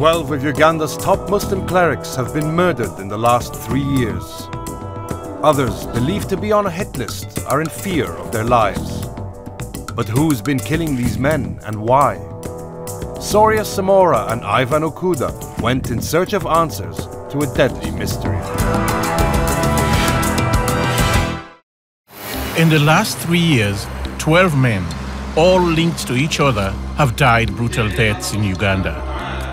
12 of Uganda's top Muslim clerics have been murdered in the last 3 years. Others, believed to be on a hit list, are in fear of their lives. But who's been killing these men and why? Soria Samora and Ivan Okuda went in search of answers to a deadly mystery. In the last 3 years, 12 men, all linked to each other, have died brutal deaths in Uganda.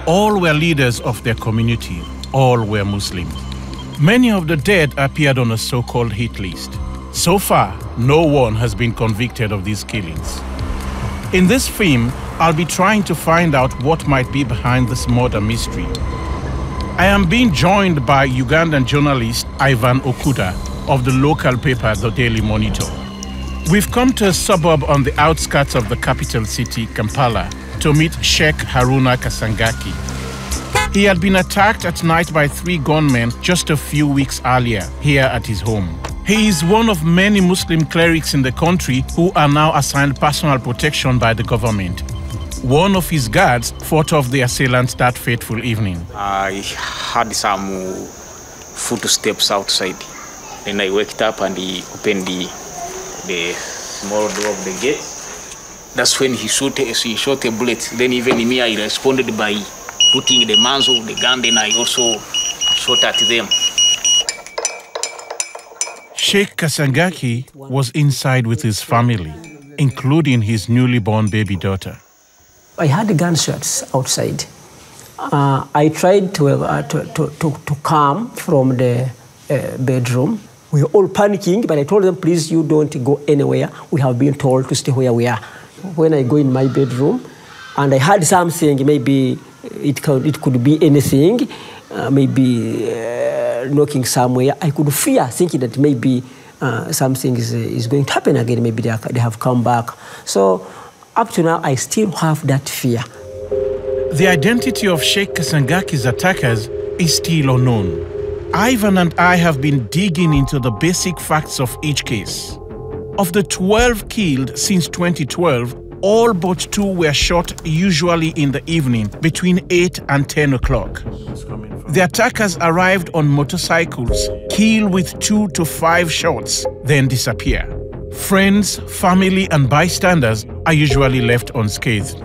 All were leaders of their community. All were Muslims. Many of the dead appeared on a so-called hit list. So far, no one has been convicted of these killings. In this film, I'll be trying to find out what might be behind this murder mystery. I am being joined by Ugandan journalist Ivan Okuda of the local paper The Daily Monitor. We've come to a suburb on the outskirts of the capital city, Kampala, to meet Sheikh Haruna Kasangaki. He had been attacked at night by 3 gunmen just a few weeks earlier, here at his home. He is one of many Muslim clerics in the country who are now assigned personal protection by the government. One of his guards fought off the assailants that fateful evening. I had some footsteps outside. Then I waked up and he opened the small door of the gate. That's when he shot a bullet. Then even me, I responded by putting the muzzle, the gun, then I also shot at them. Sheikh Kasangaki was inside with his family, including his newly born baby daughter. I had gunshots outside. I tried to come from the bedroom. We were all panicking, but I told them, please, you don't go anywhere. We have been told to stay where we are. When I go in my bedroom, and I heard something, maybe it could be anything, maybe knocking somewhere. I could fear, thinking that maybe something is going to happen again. Maybe they have come back. So up to now, I still have that fear. The identity of Sheikh Kasangaki's attackers is still unknown. Ivan and I have been digging into the basic facts of each case. Of the 12 killed since 2012, all but 2 were shot, usually in the evening between 8 and 10 o'clock. The attackers arrived on motorcycles, kill with 2 to 5 shots, then disappear. Friends, family, and bystanders are usually left unscathed.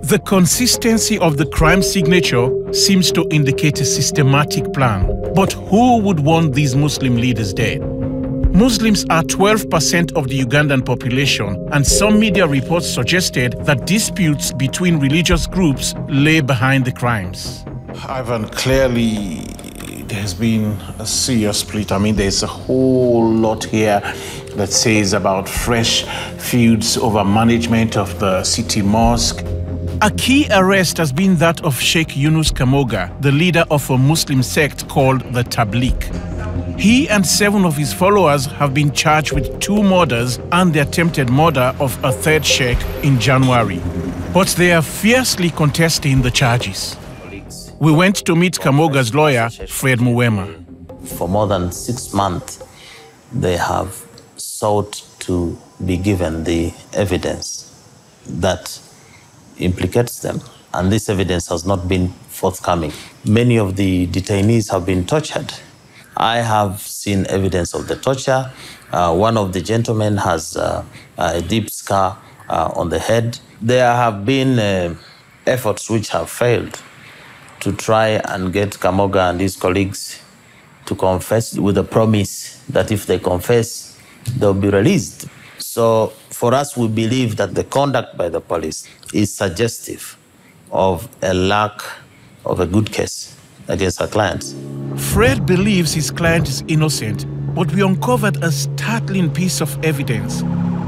The consistency of the crime signature seems to indicate a systematic plan. But who would want these Muslim leaders dead? Muslims are 12% of the Ugandan population, and some media reports suggested that disputes between religious groups lay behind the crimes. Ivan, clearly there's been a serious split. I mean, there's a whole lot here that says about fresh feuds over management of the city mosque. A key arrest has been that of Sheikh Yunus Kamoga, the leader of a Muslim sect called the Tabligh. He and 7 of his followers have been charged with 2 murders and the attempted murder of a 3rd sheikh in January. But they are fiercely contesting the charges. We went to meet Kamoga's lawyer, Fred Muwema. For more than 6 months, they have sought to be given the evidence that implicates them, and this evidence has not been forthcoming. Many of the detainees have been tortured. I have seen evidence of the torture. One of the gentlemen has a deep scar on the head. There have been efforts which have failed to try and get Kamoga and his colleagues to confess with a promise that if they confess, they'll be released. So for us, we believe that the conduct by the police is suggestive of a lack of a good case against our clients. Fred believes his client is innocent, but we uncovered a startling piece of evidence.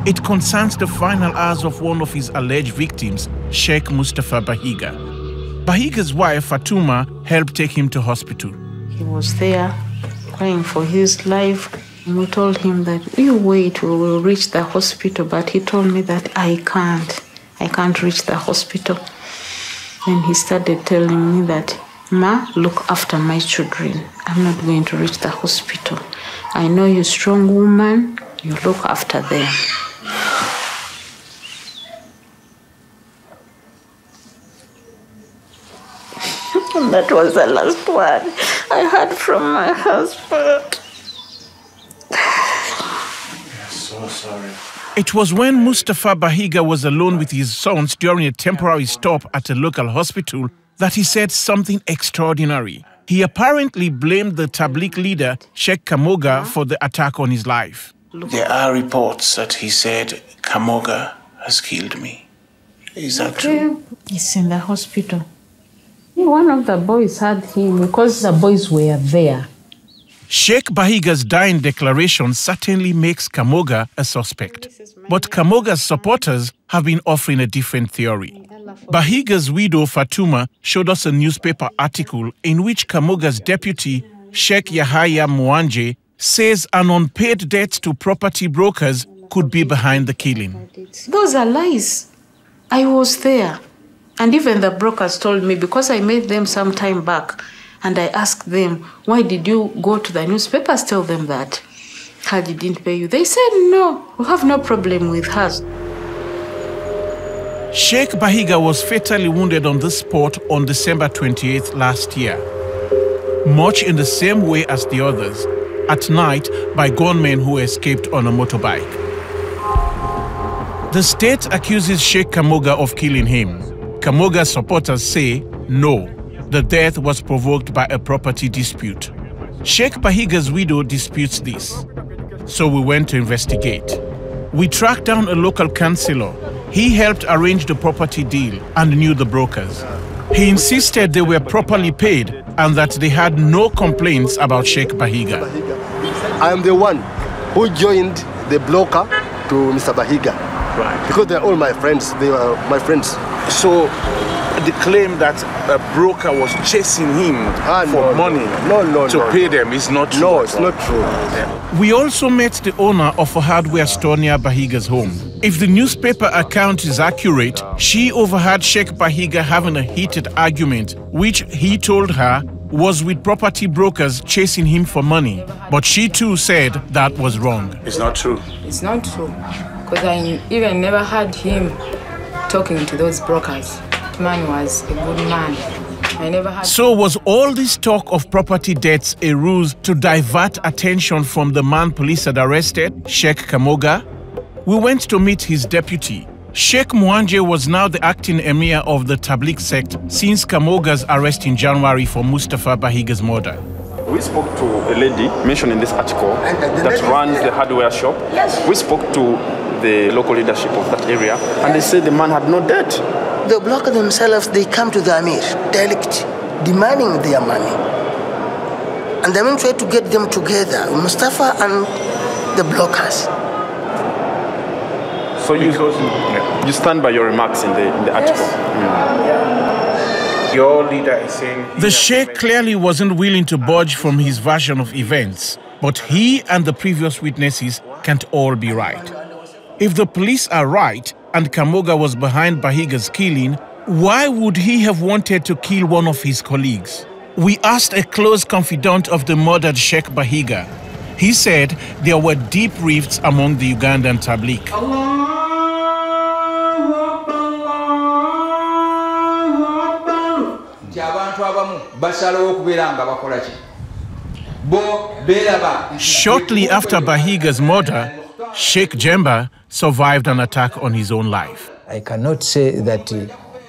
It concerns the final hours of one of his alleged victims, Sheikh Mustafa Bahiga. Bahiga's wife, Fatuma, helped take him to hospital. He was there crying for his life. We told him that, you wait, we will reach the hospital. But he told me that I can't reach the hospital. Then he started telling me that, Ma, look after my children. I'm not going to reach the hospital. I know you're a strong woman, you look after them. And that was the last word I heard from my husband. I'm so sorry. It was when Mustafa Bahiga was alone with his sons during a temporary stop at a local hospital that he said something extraordinary. He apparently blamed the Tabligh leader, Sheikh Kamoga, for the attack on his life. There are reports that he said Kamoga has killed me. Is that true? He's in the hospital. One of the boys had him because the boys were there. Sheikh Bahiga's dying declaration certainly makes Kamoga a suspect. But Kamoga's supporters have been offering a different theory. Bahiga's widow Fatuma showed us a newspaper article in which Kamoga's deputy, Sheikh Yahaya Mwanje, says an unpaid debt to property brokers could be behind the killing. Those are lies. I was there. And even the brokers told me, because I met them some time back, and I asked them, why did you go to the newspapers, tell them that Haji didn't pay you? They said, no, we have no problem with her. Sheikh Bahiga was fatally wounded on the spot on December 28th last year, much in the same way as the others, at night by gunmen who escaped on a motorbike. The state accuses Sheikh Kamoga of killing him. Kamoga's supporters say no, the death was provoked by a property dispute. Sheikh Bahiga's widow disputes this. So we went to investigate. We tracked down a local councillor. He helped arrange the property deal and knew the brokers. He insisted they were properly paid and that they had no complaints about Sheikh Bahiga. I am the one who joined the broker to Mr. Bahiga. Right. Because they're all my friends. They were my friends. So the claim that a broker was chasing him for money to pay them is not true. No, it's not true. Yeah. We also met the owner of a hardware store near Bahiga's home. If the newspaper account is accurate, she overheard Sheikh Bahiga having a heated argument, which he told her was with property brokers chasing him for money. But she too said that was wrong. It's not true. It's not true. Because I even never heard him talking to those brokers. The man was a good man. I never had. So was all this talk of property debts a ruse to divert attention from the man police had arrested, Sheikh Kamoga? We went to meet his deputy. Sheikh Mwanje was now the acting emir of the Tabligh sect since Kamoga's arrest in January for Mustafa Bahiga's murder. We spoke to a lady mentioned in this article that runs the hardware shop. Yes. We spoke to the local leadership of that area, and they said the man had no debt. The blockers themselves, they come to the Amir direct, demanding their money. And the Amir tried to get them together, Mustafa and the blockers. So you stand by your remarks in the article? Yes. Your leader is saying... The Sheikh clearly wasn't willing to budge from his version of events, but he and the previous witnesses can't all be right. If the police are right, and Kamoga was behind Bahiga's killing, why would he have wanted to kill one of his colleagues? We asked a close confidant of the murdered Sheikh Bahiga. He said there were deep rifts among the Ugandan Tabligh. Shortly after Bahiga's murder, Sheikh Jemba survived an attack on his own life. I cannot say that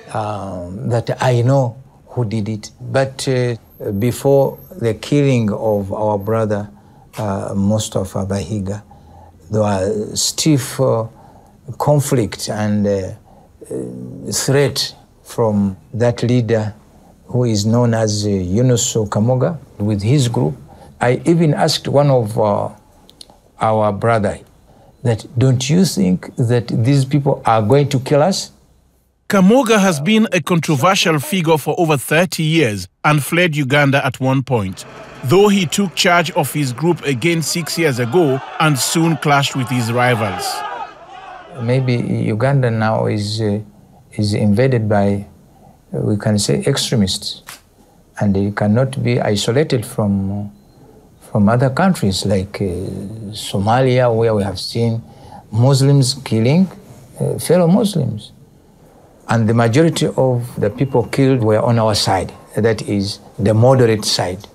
that I know who did it, but before the killing of our brother Mustafa Bahiga, there was stiff conflict and threat from that leader who is known as Yunus Kamoga with his group. I even asked one of our brother that, don't you think that these people are going to kill us? Kamoga has been a controversial figure for over 30 years and fled Uganda at one point, though he took charge of his group again 6 years ago and soon clashed with his rivals. Maybe Uganda now is invaded by, we can say, extremists, and they cannot be isolated from other countries like Somalia, where we have seen Muslims killing fellow Muslims. And the majority of the people killed were on our side. that is the moderate side.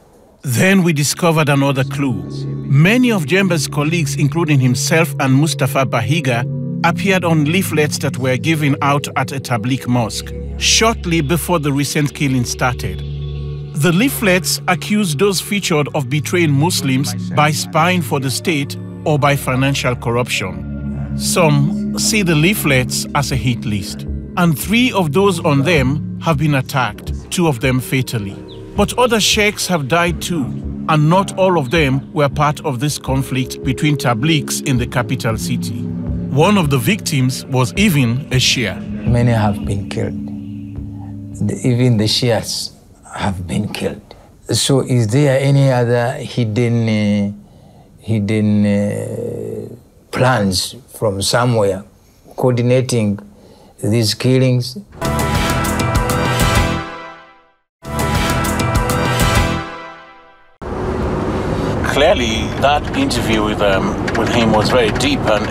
Then we discovered another clue. Many of Jembe's colleagues, including himself and Mustafa Bahiga, appeared on leaflets that were given out at a Tabligh mosque shortly before the recent killing started. The leaflets accused those featured of betraying Muslims by spying for the state or by financial corruption. Some see the leaflets as a hit list, and 3 of those on them have been attacked, 2 of them fatally. But other sheikhs have died too, and not all of them were part of this conflict between Tablighs in the capital city. One of the victims was even a Shia. Many have been killed. Even the Shias have been killed. So is there any other hidden plans from somewhere coordinating these killings? Clearly, that interview with him was very deep, and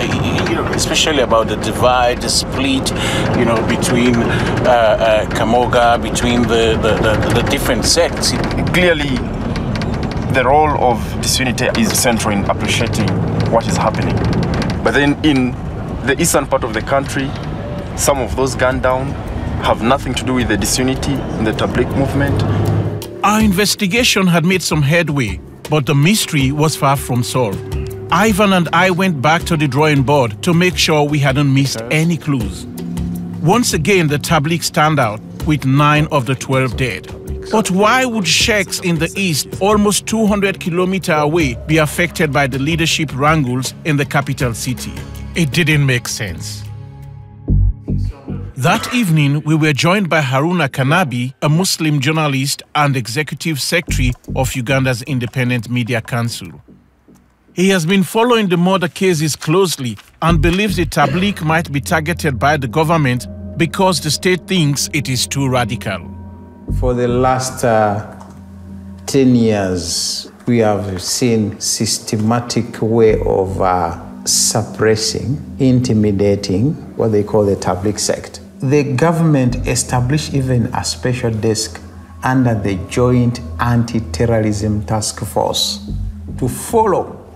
especially about the divide, the split, between Kamoga, between the different sects. Clearly, the role of disunity is central in appreciating what is happening. But then in the eastern part of the country, some of those gunned down have nothing to do with the disunity in the Tabligh movement. Our investigation had made some headway, but the mystery was far from solved. Ivan and I went back to the drawing board to make sure we hadn't missed any clues. Once again, the Tabligh stand out with 9 of the 12 dead. But why would sheikhs in the east, almost 200 kilometers away, be affected by the leadership wrangles in the capital city? It didn't make sense. That evening, we were joined by Haruna Kanabi, a Muslim journalist and executive secretary of Uganda's Independent Media Council. He has been following the murder cases closely and believes the Tabligh might be targeted by the government because the state thinks it is too radical. For the last 10 years, we have seen systematic way of suppressing, intimidating what they call the Tabligh sect. The government established even a special desk under the Joint Anti-Terrorism Task Force to follow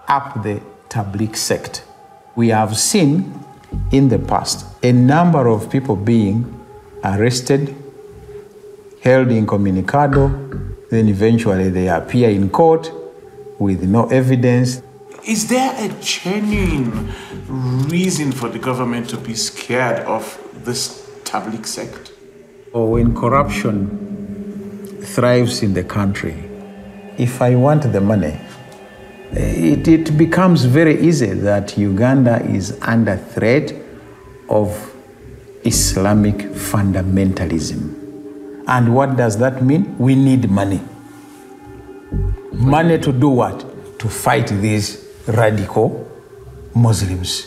up the Tabligh sect. We have seen in the past a number of people being arrested, held incommunicado, then eventually they appear in court with no evidence. Is there a genuine reason for the government to be scared of this Tabligh sect? When corruption thrives in the country, if I want the money, it becomes very easy that Uganda is under threat of Islamic fundamentalism. And what does that mean? We need money. Money to do what? To fight these radical Muslims.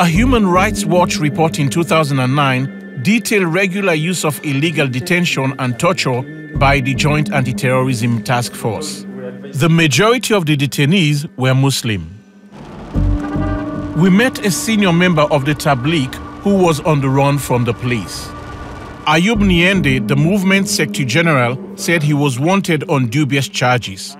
A Human Rights Watch report in 2009 detailed regular use of illegal detention and torture by the Joint Anti-Terrorism Task Force. The majority of the detainees were Muslim. We met a senior member of the Tabligh who was on the run from the police. Ayub Niende, the movement's Secretary General, said he was wanted on dubious charges.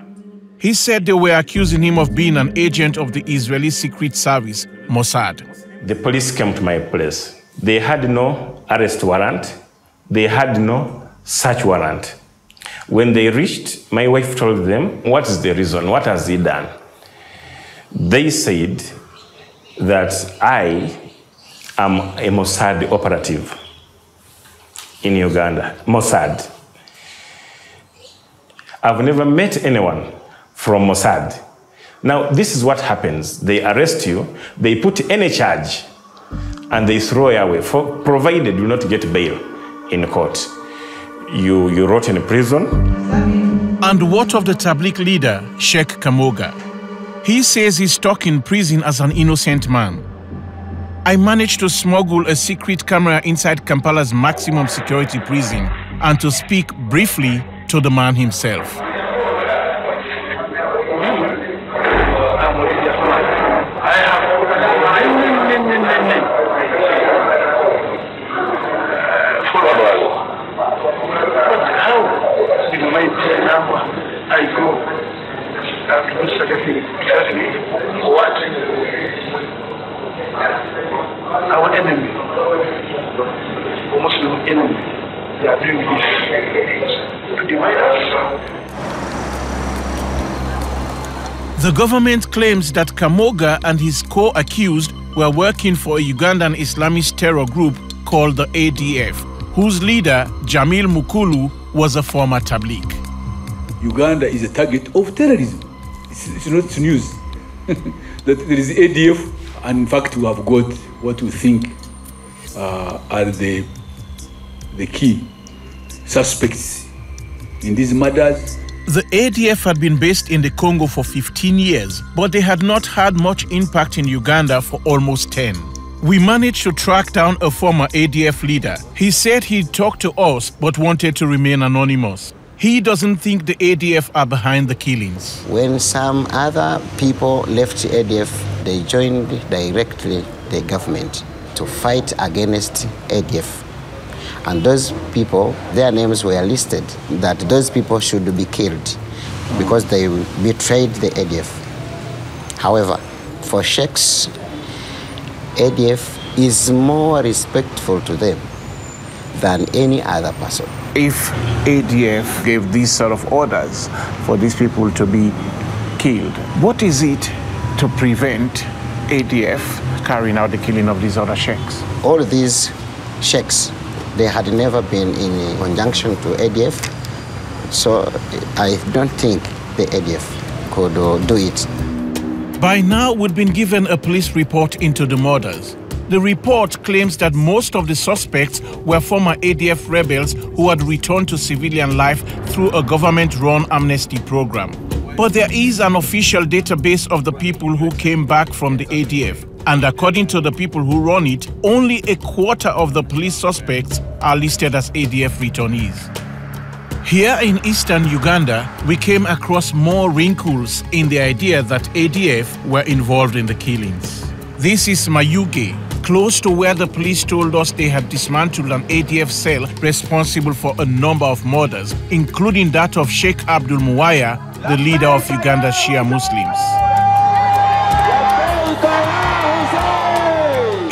He said they were accusing him of being an agent of the Israeli Secret Service, Mossad. The police came to my place. They had no arrest warrant. They had no search warrant. When they reached, my wife told them, what is the reason? What has he done? They said that I am a Mossad operative in Uganda. Mossad. I've never met anyone from Mossad. Now, this is what happens. They arrest you, they put any charge, and they throw you away, provided you not get bail in court. You rot in prison. And what of the Tabligh leader, Sheikh Kamoga? He says he's stuck in prison as an innocent man. I managed to smuggle a secret camera inside Kampala's maximum security prison and to speak briefly to the man himself. enemy. They are doing this to divide us. The government claims that Kamoga and his co-accused were working for a Ugandan Islamist terror group called the ADF, whose leader, Jamil Mukulu, was a former Tabligh. Uganda is a target of terrorism. It's not news that there is ADF, and in fact we have got what we think are the key suspects in these murders. The ADF had been based in the Congo for 15 years, but they had not had much impact in Uganda for almost 10. We managed to track down a former ADF leader. He said he'd talked to us but wanted to remain anonymous. He doesn't think the ADF are behind the killings. When some other people left ADF, they joined directly the government to fight against ADF. And those people, their names were listed, that those people should be killed because they betrayed the ADF. However, for sheikhs, ADF is more respectful to them than any other person. If ADF gave these sort of orders for these people to be killed, what is it to prevent ADF carrying out the killing of these other sheikhs? All these sheikhs, they had never been in conjunction to ADF, so I don't think the ADF could do it. By now, we'd been given a police report into the murders. The report claims that most of the suspects were former ADF rebels who had returned to civilian life through a government-run amnesty program. But there is an official database of the people who came back from the ADF. And according to the people who run it, only a quarter of the police suspects are listed as ADF returnees. Here in eastern Uganda, we came across more wrinkles in the idea that ADF were involved in the killings. This is Mayuge, close to where the police told us they had dismantled an ADF cell responsible for a number of murders, including that of Sheikh Abdul Muwaya, the leader of Uganda's Shia Muslims.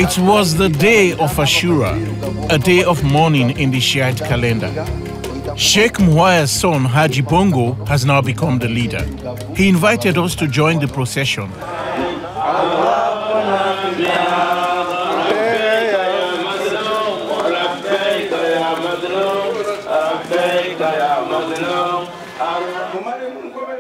It was the day of Ashura, a day of mourning in the Shiite calendar. Sheikh Muwaya's son, Haji Bongo, has now become the leader. He invited us to join the procession.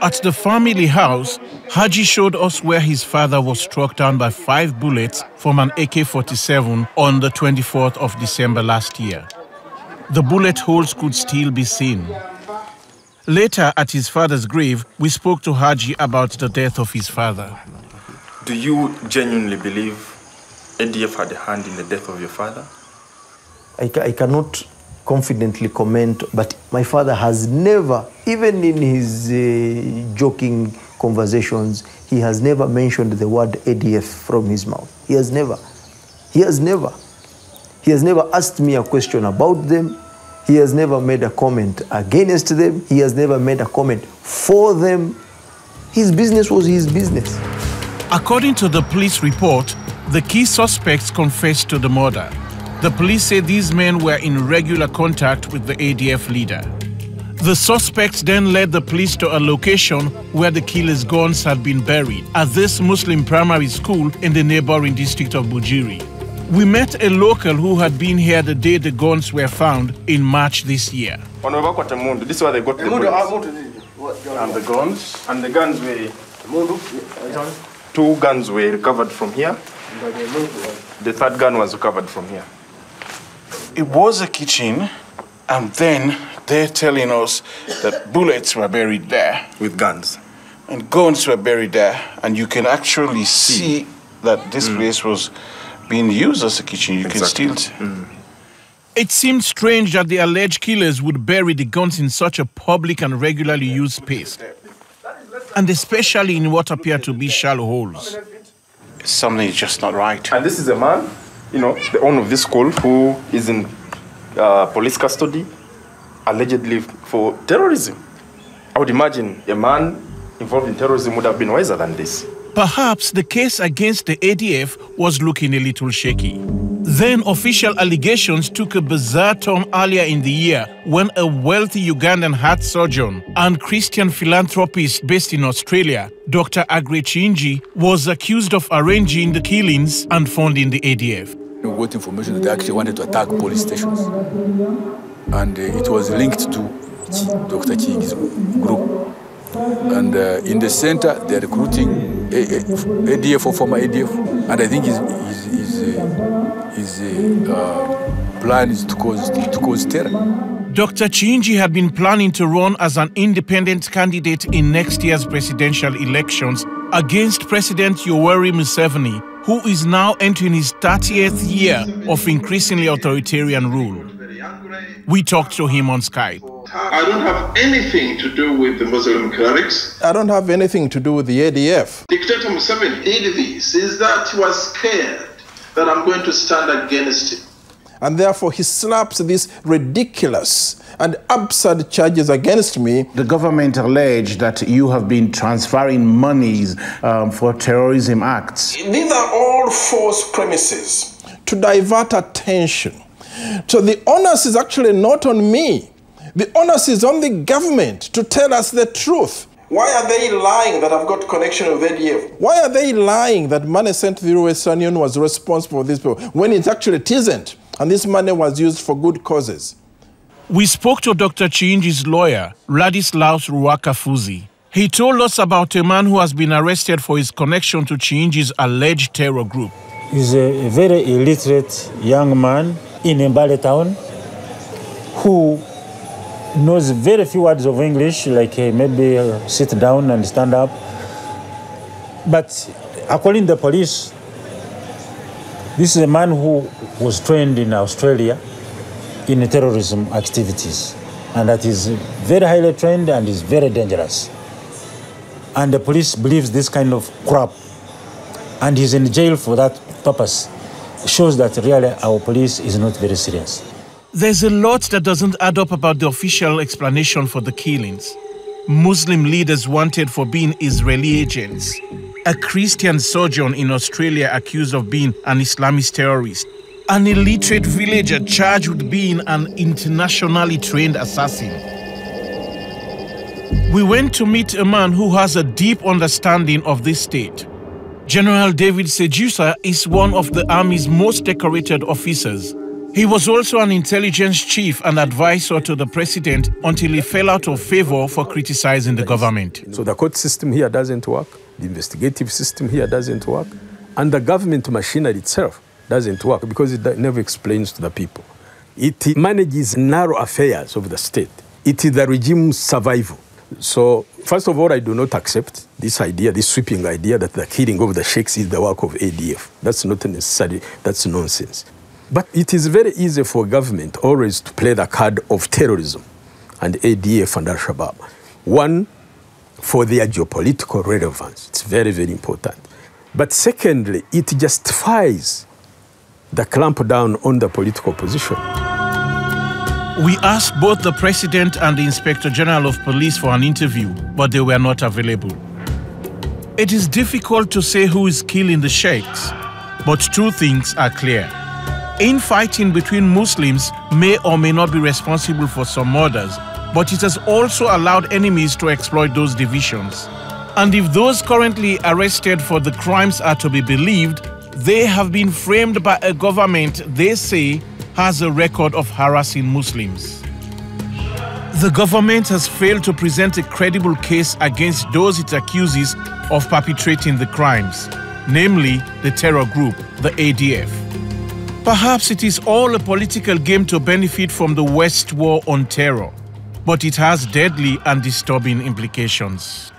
At the family house, Haji showed us where his father was struck down by 5 bullets from an AK-47 on the 24th of December last year. The bullet holes could still be seen. Later, at his father's grave, we spoke to Haji about the death of his father. Do you genuinely believe ADF had a hand in the death of your father? I cannot confidently comment, but my father has never, even in his joking conversations, he has never mentioned the word ADF from his mouth. He has never asked me a question about them. He has never made a comment against them. He has never made a comment for them. His business was his business. According to the police report, the key suspects confessed to the murder. The police say these men were in regular contact with the ADF leader. The suspects then led the police to a location where the killers' guns had been buried, at this Muslim primary school in the neighboring district of Bujiri. We met a local who had been here the day the guns were found in March this year. This is where they got the bullets. And the guns? And the guns were... 2 guns were recovered from here. The 3rd gun was recovered from here. It was a kitchen, and then they're telling us that bullets were buried there. With guns. And guns were buried there, and you can actually see that this place was being used as a kitchen. You can still see. It seemed strange that the alleged killers would bury the guns in such a public and regularly used space, and especially in what appear to be shallow holes. Something is just not right. And this is a man, the owner of this school, who is in police custody, allegedly for terrorism. I would imagine a man involved in terrorism would have been wiser than this. Perhaps the case against the ADF was looking a little shaky. Then official allegations took a bizarre turn earlier in the year when a wealthy Ugandan heart surgeon and Christian philanthropist based in Australia, Dr. Aggrey Chinji, was accused of arranging the killings and funding the ADF. We got information that they actually wanted to attack police stations. And it was linked to Dr. Chinji's group. And in the center, they're recruiting ADF or former ADF. And I think his plan is to cause terror. Dr. Chinji had been planning to run as an independent candidate in next year's presidential elections against President Yoweri Museveni, who is now entering his 30th year of increasingly authoritarian rule. We talked to him on Skype. I don't have anything to do with the Muslim clerics. I don't have anything to do with the ADF. Dictator Museveni did this is that he was scared that I'm going to stand against him. And therefore he slaps these ridiculous and absurd charges against me. The government alleged that you have been transferring monies for terrorism acts. These are all false premises to divert attention. So the onus is actually not on me. The onus is on the government to tell us the truth. Why are they lying that I've got connection with ADF? Why are they lying that money sent through Western Union was responsible for this people when it actually isn't? And this money was used for good causes. We spoke to Dr. Chinji's lawyer, Ladislaus Ruakafuzi. He told us about a man who has been arrested for his connection to Chinji's alleged terror group. He's a very illiterate young man in Mbale town who knows very few words of English, like maybe sit down and stand up. But according to the police, this is a man who was trained in Australia in terrorism activities, and that is very highly trained and is very dangerous. And the police believes this kind of crap, and he's in jail for that purpose. It shows that really our police is not very serious. There's a lot that doesn't add up about the official explanation for the killings. Muslim leaders wanted for being Israeli agents. A Christian surgeon in Australia accused of being an Islamist terrorist. An illiterate villager charged with being an internationally trained assassin. We went to meet a man who has a deep understanding of this state. General David Sejusa is one of the Army's most decorated officers. He was also an intelligence chief and advisor to the president until he fell out of favor for criticizing the government. So the court system here doesn't work, the investigative system here doesn't work, and the government machinery itself doesn't work because it never explains to the people. It manages narrow affairs of the state. It is the regime's survival. So, first of all, I do not accept this idea, this sweeping idea that the killing of the sheikhs is the work of ADF. That's not necessary, that's nonsense. But it is very easy for government always to play the card of terrorism and ADF and Al-Shabaab. One, for their geopolitical relevance. It's very, very important. But secondly, it justifies the clampdown on the political opposition. We asked both the President and the Inspector General of Police for an interview, but they were not available. It is difficult to say who is killing the sheikhs, but two things are clear. Infighting between Muslims may or may not be responsible for some murders, but it has also allowed enemies to exploit those divisions. And if those currently arrested for the crimes are to be believed, they have been framed by a government they say has a record of harassing Muslims. The government has failed to present a credible case against those it accuses of perpetrating the crimes, namely the terror group, the ADF. Perhaps it is all a political game to benefit from the West war on terror, but it has deadly and disturbing implications.